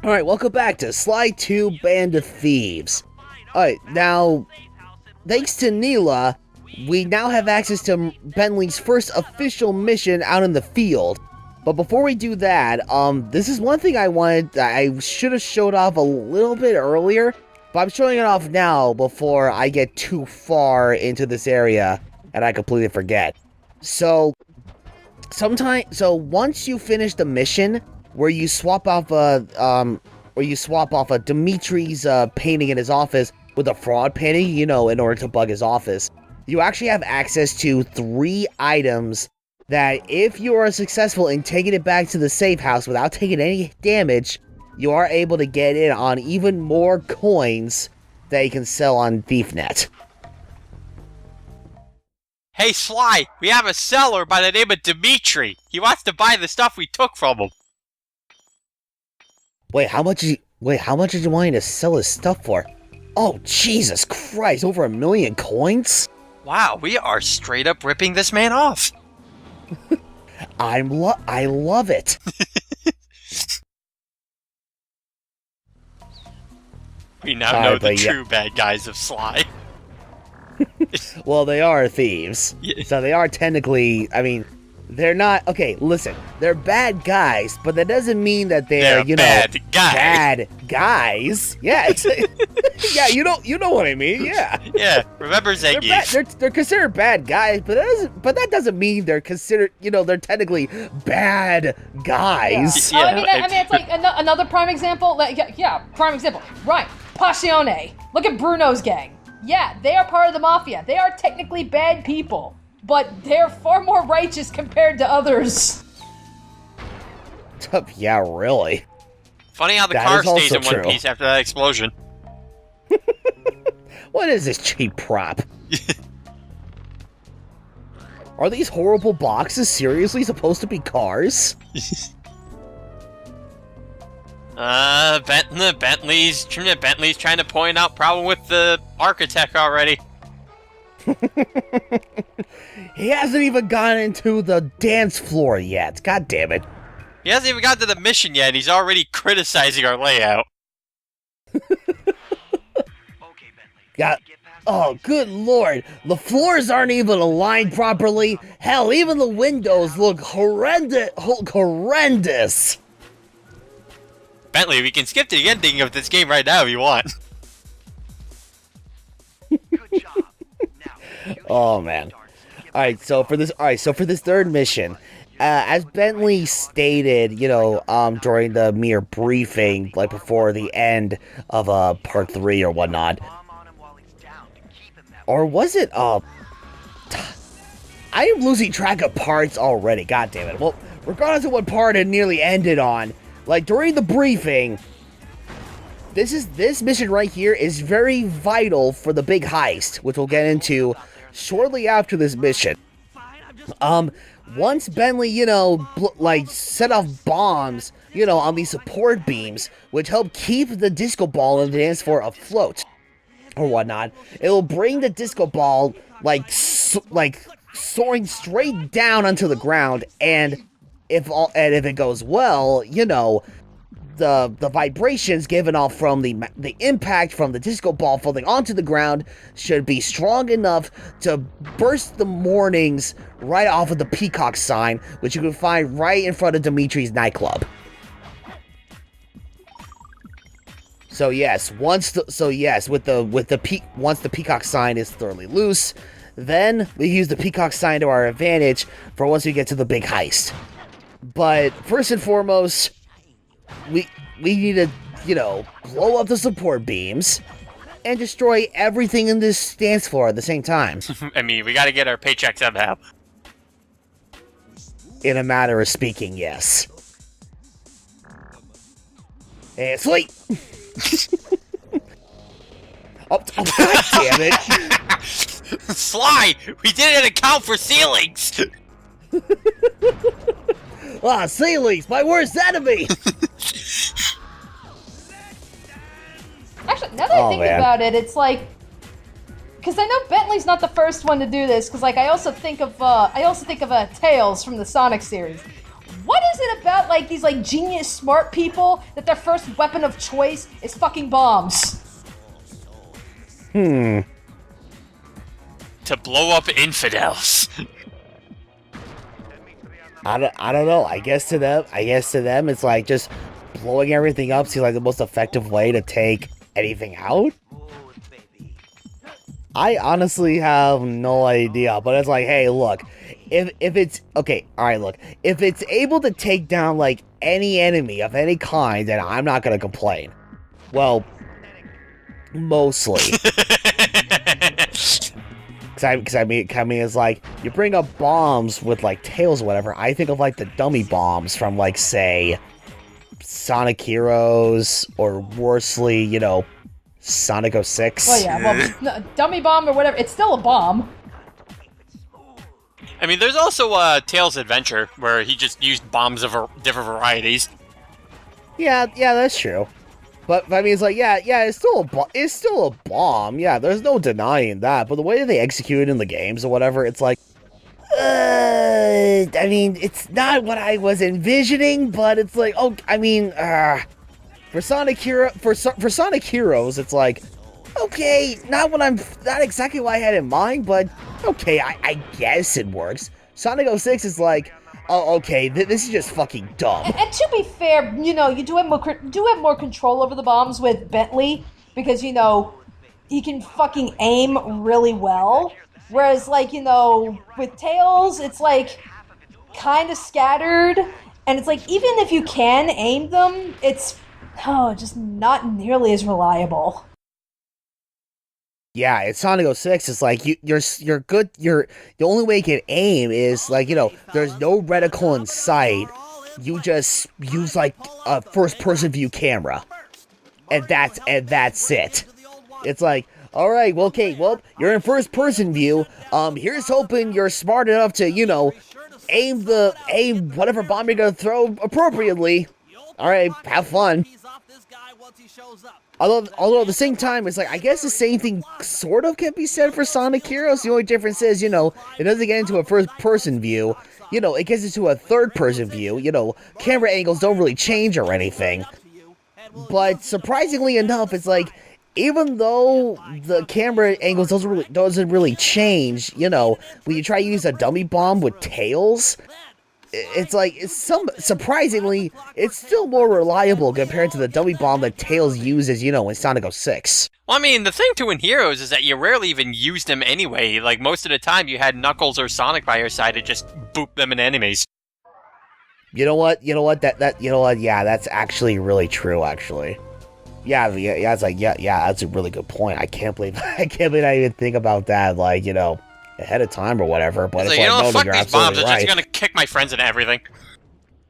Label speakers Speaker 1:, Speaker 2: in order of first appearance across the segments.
Speaker 1: Alright, welcome back to Sly 2 Band of Thieves. Alright, now, thanks to Neela, we now have access to Bentley's first official mission out in the field. But before we do that, this is one thing I should have showed off a little bit earlier, but I'm showing it off now before I get too far into this area and I completely forget. So once you finish the mission where you swap off a Dimitri's painting in his office with a fraud painting, in order to bug his office, you actually have access to 3 items that if you are successful in taking it back to the safe house without taking any damage, you are able to get in on even more coins that you can sell on ThiefNet.
Speaker 2: Hey Sly, we have a seller by the name of Dimitri. He wants to buy the stuff we took from him.
Speaker 1: Wait, how much is he wanting to sell his stuff for? Oh, Jesus Christ, over 1 million coins?
Speaker 2: Wow, we are straight up ripping this man off.
Speaker 1: I love it.
Speaker 2: We now know the true bad guys of Sly.
Speaker 1: Well, they are thieves. Yeah. So they are technically, they're not, okay, listen, they're bad guys, but that doesn't mean that they're bad guys. Yeah, yeah, you know what I mean, yeah.
Speaker 2: Yeah, remember Zangief.
Speaker 1: They're considered bad guys, but that doesn't mean they're considered, they're technically bad guys.
Speaker 3: Yeah. It's like another prime example, prime example, right, Passione. Look at Bruno's gang. Yeah, they are part of the mafia. They are technically bad people, but they're far more righteous compared to others.
Speaker 1: Yeah, really.
Speaker 2: Funny how the car stays in one piece after that explosion.
Speaker 1: What is this cheap prop? Are these horrible boxes seriously supposed to be cars?
Speaker 2: Bentley's trying to point out problem with the architect already.
Speaker 1: He hasn't even gotten into the dance floor yet. God damn it.
Speaker 2: He hasn't even gotten to the mission yet, and he's already criticizing our layout.
Speaker 1: Yeah. Oh, good lord. The floors aren't even aligned properly. Hell, even the windows look horrendous.
Speaker 2: Bentley, we can skip to the ending of this game right now if you want.
Speaker 4: Good job.
Speaker 1: Oh man. Alright, so for this third mission, as Bentley stated, during the mere briefing, like before the end of part 3 or whatnot. Or was it I am losing track of parts already, god damn it. Well, regardless of what part it nearly ended on, like during the briefing, this mission right here is very vital for the big heist, which we'll get into shortly after this mission. Once Bentley, set off bombs, on these support beams, which help keep the disco ball in the dance floor afloat, or whatnot, it'll bring the disco ball, soaring straight down onto the ground, and if it goes well, the vibrations given off from the impact from the disco ball falling onto the ground should be strong enough to burst the moorings right off of the peacock sign, which you can find right in front of Dimitri's nightclub. So yes, once the peacock sign is thoroughly loose, then we use the peacock sign to our advantage for once we get to the big heist. But first and foremost, we need to, blow up the support beams and destroy everything in this dance floor at the same time.
Speaker 2: We gotta get our paycheck somehow.
Speaker 1: In a matter of speaking, yes. And sweet! oh, god damn it!
Speaker 2: Sly! We didn't account for ceilings!
Speaker 1: Ceilings! My worst enemy!
Speaker 3: Actually, now that I think about it, it's like, because I know Bentley's not the first one to do this. Because I also think of Tails from the Sonic series. What is it about like these like genius smart people that their first weapon of choice is fucking bombs?
Speaker 2: To blow up infidels.
Speaker 1: I don't know. I guess to them, it's like just blowing everything up seems like the most effective way to take anything out. I honestly have no idea, but it's like, hey, look, if it's okay, all right, look, if it's able to take down like any enemy of any kind, then I'm not gonna complain. Well, mostly. Because I mean, it's like, you bring up bombs with, like, tails or whatever, I think of, like, the dummy bombs from, like, say, Sonic Heroes, or worsely, you know, Sonic 06.
Speaker 3: Well, yeah, well, no, dummy bomb or whatever, it's still a bomb.
Speaker 2: I mean, there's also Tails' Adventure, where he just used bombs of different varieties.
Speaker 1: Yeah, that's true. But I mean, it's like, yeah, it's still a bomb. Yeah, there's no denying that. But the way they execute it in the games or whatever, it's like, I mean, it's not what I was envisioning. But it's like, oh, I mean, for Sonic Heroes, it's like, okay, not exactly what I had in mind, but okay, I guess it works. Sonic 06 is like, oh, okay, this is just fucking dumb.
Speaker 3: And to be fair, you know, you do have more control over the bombs with Bentley, because, you know, he can fucking aim really well. Whereas, like, you know, with Tails, it's, like, kind of scattered. And it's like, even if you can aim them, it's, just not nearly as reliable.
Speaker 1: Yeah, it's Sonic 06. It's like you're good. The only way you can aim is like, you know, there's no reticle in sight. You just use like a first-person view camera, and that's it. It's like, all right, well, okay, well, you're in first-person view. Here's hoping you're smart enough to, you know, aim whatever bomb you're gonna throw appropriately. All right, have fun. Although at the same time, it's like, I guess the same thing sort of can be said for Sonic Heroes. The only difference is, you know, it doesn't get into a first-person view. You know, it gets into a third-person view. You know, camera angles don't really change or anything. But surprisingly enough, it's like, even though the camera angles doesn't really change, you know, when you try to use a dummy bomb with Tails, it's like, surprisingly, it's still more reliable compared to the dummy bomb that Tails uses, you know, in Sonic 06.
Speaker 2: Well, I mean, the thing to in Heroes is that you rarely even used them anyway. Like, most of the time you had Knuckles or Sonic by your side to just boop them in enemies.
Speaker 1: You know what, yeah, that's actually really true, actually. Yeah, it's like, yeah, that's a really good point. I can't believe I even think about that, like, you know, ahead of time or whatever, but it's like, no,
Speaker 2: fuck
Speaker 1: you're
Speaker 2: these
Speaker 1: absolutely
Speaker 2: bombs,
Speaker 1: right.
Speaker 2: I'm just gonna kick my friends and everything.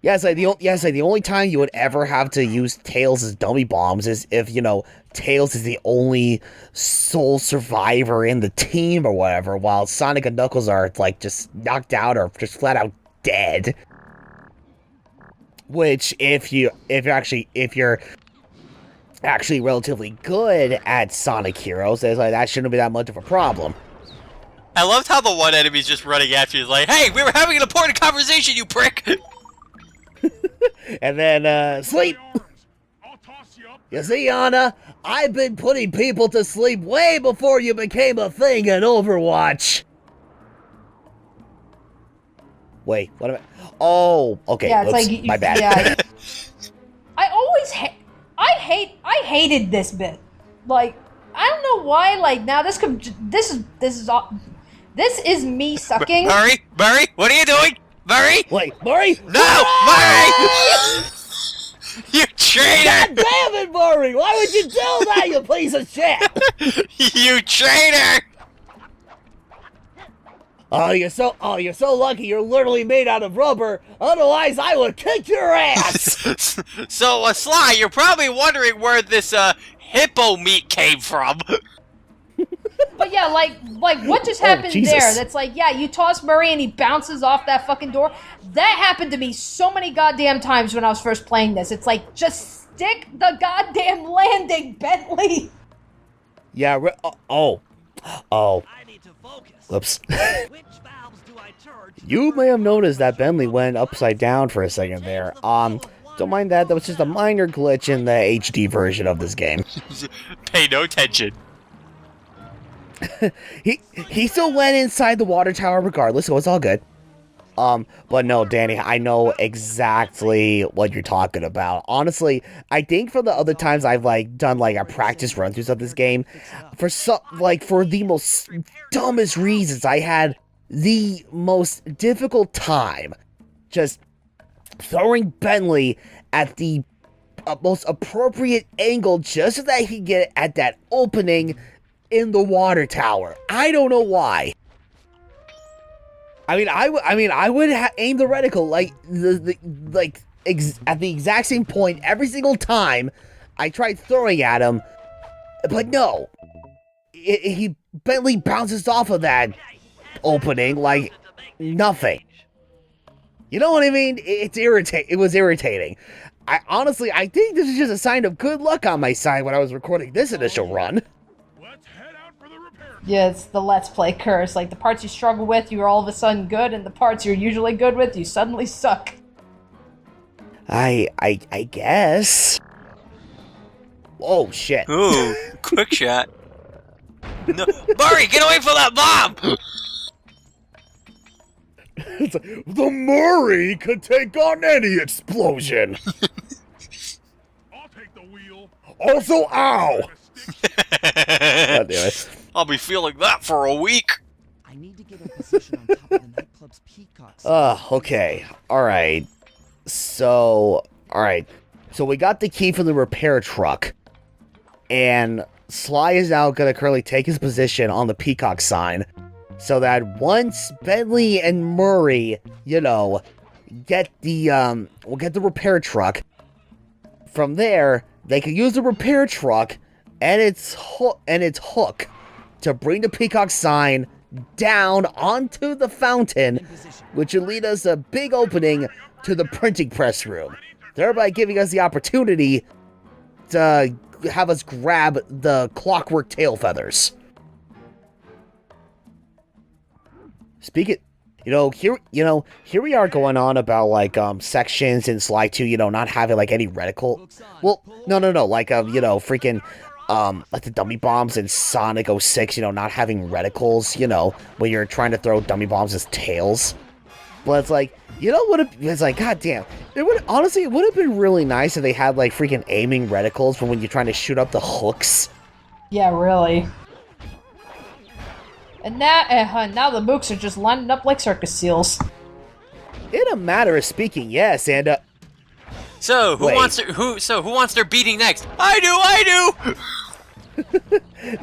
Speaker 1: Yeah, it's like the only time you would ever have to use Tails as dummy bombs is if, you know, Tails is the only sole survivor in the team or whatever, while Sonic and Knuckles are, like, just knocked out or just flat out dead. Which, if you're actually relatively good at Sonic Heroes, it's like, that shouldn't be that much of a problem.
Speaker 2: I loved how the one enemy's just running after you, like, hey, we were having an important conversation, you prick!
Speaker 1: And then, sleep! You see, Anna, I've been putting people to sleep way before you became a thing in Overwatch! Wait, what am I... Oh, okay,
Speaker 3: Yeah, it's
Speaker 1: oops,
Speaker 3: like,
Speaker 1: my bad.
Speaker 3: Yeah. I hated this bit. Like, I don't know why, like, now this is me sucking.
Speaker 2: Murray, what are you doing? Murray?
Speaker 1: Wait, Murray?
Speaker 2: No! Murray! You traitor!
Speaker 1: God damn it, Murray! Why would you do that, you piece of shit?
Speaker 2: You traitor!
Speaker 1: Oh, you're so lucky you're literally made out of rubber. Otherwise, I would kick your ass.
Speaker 2: So, Sly, you're probably wondering where this, hippo meat came from.
Speaker 3: But yeah, like what just happened there? That's like, yeah, you toss Murray and he bounces off that fucking door. That happened to me so many goddamn times when I was first playing this. It's like, just stick the goddamn landing, Bentley.
Speaker 1: Yeah. Oh.
Speaker 4: I need to focus.
Speaker 1: Whoops.
Speaker 4: Which valves do I
Speaker 1: You may have noticed that Bentley went upside down for a second there. Don't mind that. That was just a minor glitch in the HD version of this game.
Speaker 2: Pay no attention.
Speaker 1: He still went inside the water tower regardless, so it's all good. But no, Danny, I know exactly what you're talking about. Honestly, I think for the other times I've done a practice run-throughs of this game, for the most dumbest reasons, I had the most difficult time just throwing Bentley at the most appropriate angle just so that he could get at that opening in the water tower. I don't know why. I would aim the reticle at the exact same point every single time I tried throwing at him, but no, Bentley bounces off of that opening like nothing. You know what I mean? It was irritating. I think this is just a sign of good luck on my side when I was recording this initial run.
Speaker 3: Yeah, it's the Let's Play curse. Like, the parts you struggle with, you're all of a sudden good, and the parts you're usually good with, you suddenly suck.
Speaker 1: I guess. Oh, shit.
Speaker 2: Ooh, quick shot. No, Murray, get away from that bomb!
Speaker 1: The Murray could take on any explosion.
Speaker 4: I'll take the wheel.
Speaker 1: Also, ow! God damn it.
Speaker 2: I'll be feeling that for a week.
Speaker 5: I need to get a position on top of the nightclub's peacock.
Speaker 1: Okay. Alright. So we got the key from the repair truck. And Sly is now gonna currently take his position on the peacock sign. So that once Bentley and Murray, get the repair truck. From there, they can use the repair truck and its hook to bring the peacock sign down onto the fountain, which will lead us a big opening to the printing press room, thereby giving us the opportunity to have us grab the Clockwerk tail feathers. Here we are going on about sections in Sly 2, not having any reticle. Well, no, freaking the dummy bombs in Sonic 06, not having reticles, when you're trying to throw dummy bombs as tails. But it's goddamn, it would have been really nice if they had freaking aiming reticles for when you're trying to shoot up the hooks.
Speaker 3: Yeah, really. And now the mooks are just lining up like circus seals.
Speaker 1: In a matter of speaking, yes, and
Speaker 2: So who wants their beating next? I do.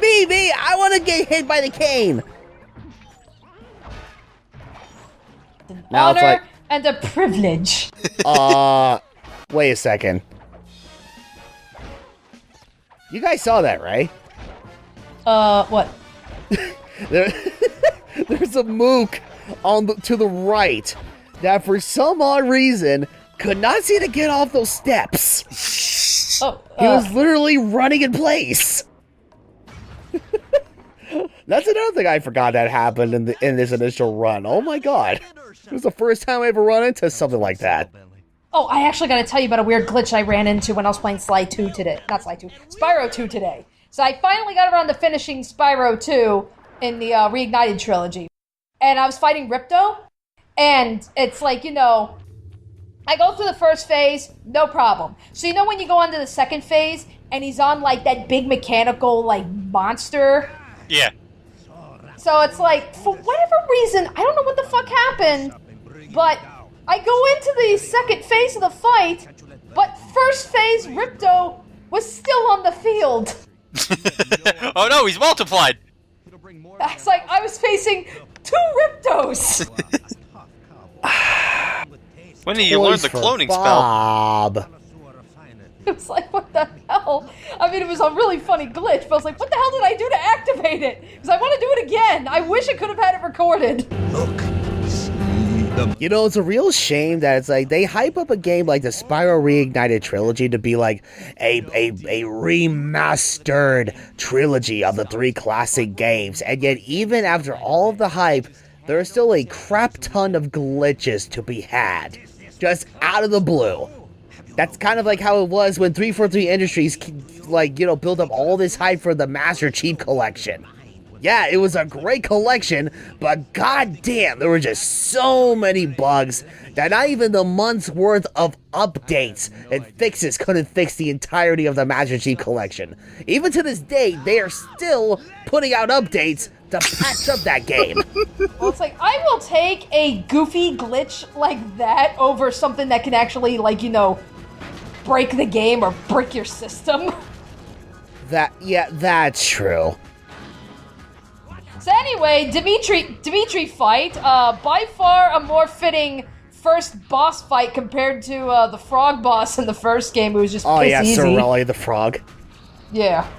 Speaker 1: Me, I want to get hit by the cane.
Speaker 3: An
Speaker 1: Now it's
Speaker 3: honor and a privilege.
Speaker 1: Wait a second. You guys saw that, right?
Speaker 3: What?
Speaker 1: There's a mook to the right that for some odd reason could not seem to get off those steps.
Speaker 3: Oh,
Speaker 1: He was literally running in place. That's another thing I forgot that happened in this initial run. Oh my god. It was the first time I ever run into something like that.
Speaker 3: Oh, I actually gotta tell you about a weird glitch I ran into when I was playing Sly 2 today. Not Sly 2, Spyro 2 today. So I finally got around to finishing Spyro 2 in the Reignited trilogy. And I was fighting Ripto, and it's I go through the first phase, no problem. So when you go on to the second phase, and he's on that big mechanical monster?
Speaker 2: Yeah.
Speaker 3: So it's for whatever reason, I don't know what the fuck happened, but I go into the second phase of the fight, but first phase Ripto was still on the field.
Speaker 2: Oh no, he's multiplied.
Speaker 3: It's I was facing 2 Riptos.
Speaker 2: When did you learn the cloning spell?
Speaker 1: Bob.
Speaker 3: It was what the hell? I mean, it was a really funny glitch, but I was what the hell did I do to activate it? Because I want to do it again. I wish I could have had it recorded.
Speaker 1: It's a real shame that it's they hype up a game like the Spyro Reignited trilogy to be a remastered trilogy of the 3 classic games, and yet even after all of the hype, there are still a crap ton of glitches to be had. Just out of the blue. That's kind of like how it was when 343 Industries, built up all this hype for the Master Chief Collection. Yeah, it was a great collection, but goddamn, there were just so many bugs that not even the month's worth of updates and fixes couldn't fix the entirety of the Master Chief Collection. Even to this day, they are still putting out updates to patch up that game.
Speaker 3: Well, it's like, I will take a goofy glitch like that over something that can actually, break the game or break your system.
Speaker 1: That's true.
Speaker 3: So anyway, Dimitri fight, by far a more fitting first boss fight compared to the frog boss in the first game, who was just piss easy.
Speaker 1: Sorelli the frog.
Speaker 3: Yeah.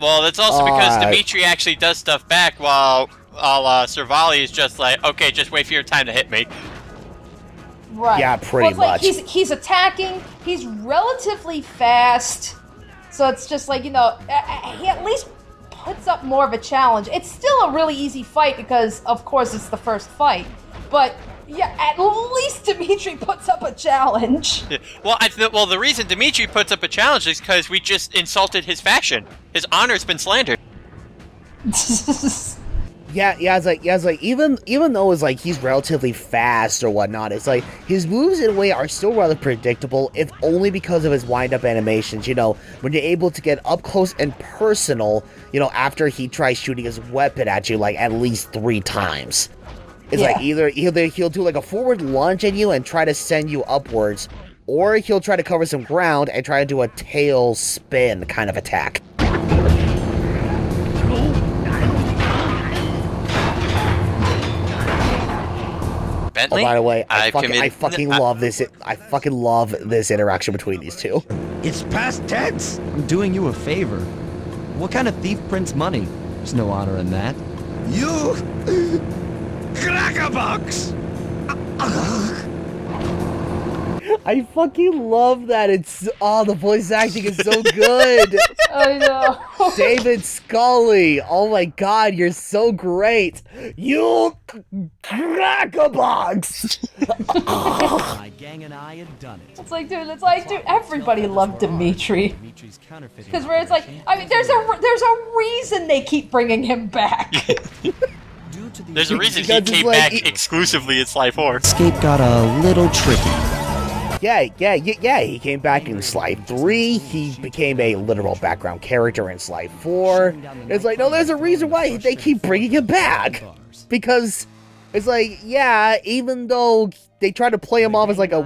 Speaker 2: Well, that's also because Dimitri actually does stuff back while Servali is just like, okay, just wait for your time to hit me.
Speaker 3: Right.
Speaker 1: Yeah, pretty much.
Speaker 3: He's attacking, he's relatively fast, so it's just like, he at least puts up more of a challenge. It's still a really easy fight because, of course, it's the first fight. But, yeah, at least Dimitri puts up a challenge.
Speaker 2: Yeah. Well, the reason Dimitri puts up a challenge is because we just insulted his fashion. His honor's been slandered.
Speaker 1: It's like even though it's like he's relatively fast or whatnot, it's like his moves in a way are still rather predictable, if only because of his wind-up animations. When you're able to get up close and personal, after he tries shooting his weapon at you like at least 3 times. It's like either he'll do like a forward lunge at you and try to send you upwards, or he'll try to cover some ground and try to do a tail spin kind of attack.
Speaker 2: Bentley?
Speaker 1: Oh, by the way, I fucking love this. I fucking love this interaction between these two.
Speaker 5: It's past tense. I'm doing you a favor. What kind of thief prints money? There's no honor in that. You crackerbox.
Speaker 1: I fucking love that. The voice acting is so good.
Speaker 3: I know.
Speaker 1: David Scully. Oh my god, you're so great. You crackerbox.
Speaker 5: My gang and I had done it.
Speaker 3: It's like, dude, everybody loved Dimitri. Because where it's like, there's a reason they keep bringing him back.
Speaker 2: There's a reason he came back exclusively in Sly 4.
Speaker 5: Escape got a little tricky.
Speaker 1: Yeah, he came back in Sly 3, he became a literal background character in Sly 4. It's like, no, there's a reason why they keep bringing him back. Because it's like, yeah, even though they try to play him off as like a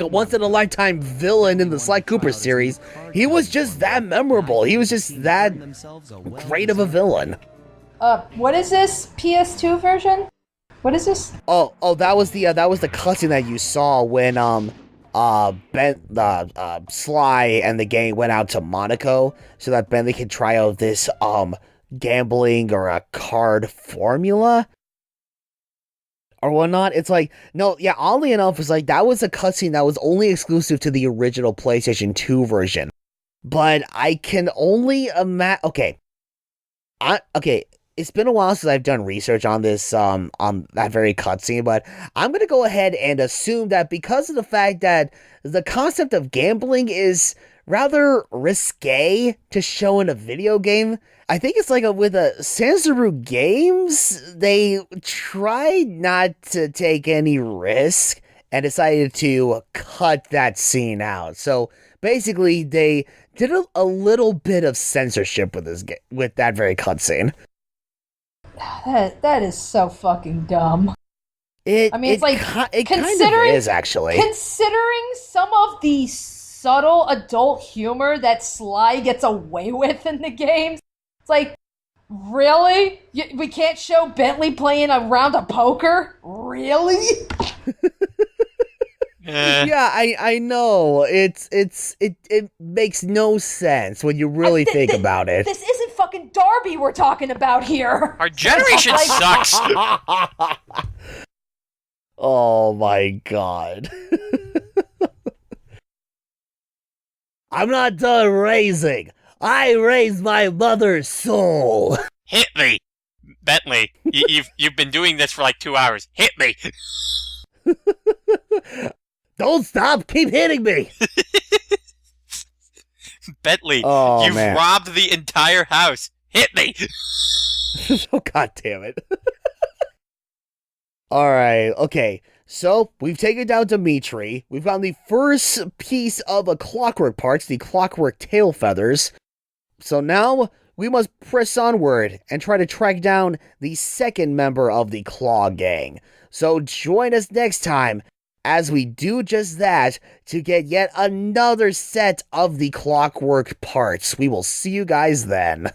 Speaker 1: once-in-a-lifetime villain in the Sly Cooper series, he was just that memorable. He was just that great of a villain.
Speaker 3: What is this PS2 version? What is this?
Speaker 1: Oh, that was the cutscene that you saw when Sly and the gang went out to Monaco so that Bentley could try out this gambling or a card formula or whatnot. It's like, no, yeah, oddly enough, it's like that was a cutscene that was only exclusive to the original PlayStation 2 version. But I can only imagine. Okay. It's been a while since I've done research on this, on that very cutscene, but I'm gonna go ahead and assume that because of the fact that the concept of gambling is rather risque to show in a video game, I think it's like with Sansaru Games, they tried not to take any risk and decided to cut that scene out. So basically, they did a little bit of censorship with that very cutscene.
Speaker 3: That is so fucking dumb.
Speaker 1: It kind of is, actually. Considering
Speaker 3: some of the subtle adult humor that Sly gets away with in the games, it's like, really? We can't show Bentley playing a round of poker? Really?
Speaker 1: Yeah, I know. It makes no sense when you really think about it.
Speaker 3: This isn't fucking Darby we're talking about here.
Speaker 2: Our generation sucks.
Speaker 1: Oh my god. I'm not done raising. I raised my mother's soul.
Speaker 2: Hit me. Bentley, you've been doing this for like 2 hours. Hit me.
Speaker 1: Don't stop! Keep hitting me!
Speaker 2: Bentley,
Speaker 1: Oh,
Speaker 2: you've
Speaker 1: man.
Speaker 2: robbed the entire house. Hit me.
Speaker 1: Oh, god damn it. Alright, okay. So, we've taken down Dimitri. We've found the first piece of a Clockwerk parts, the Clockwerk tail feathers. So now, we must press onward and try to track down the second member of the Claw Gang. So join us next time as we do just that to get yet another set of the Clockwerk parts. We will see you guys then.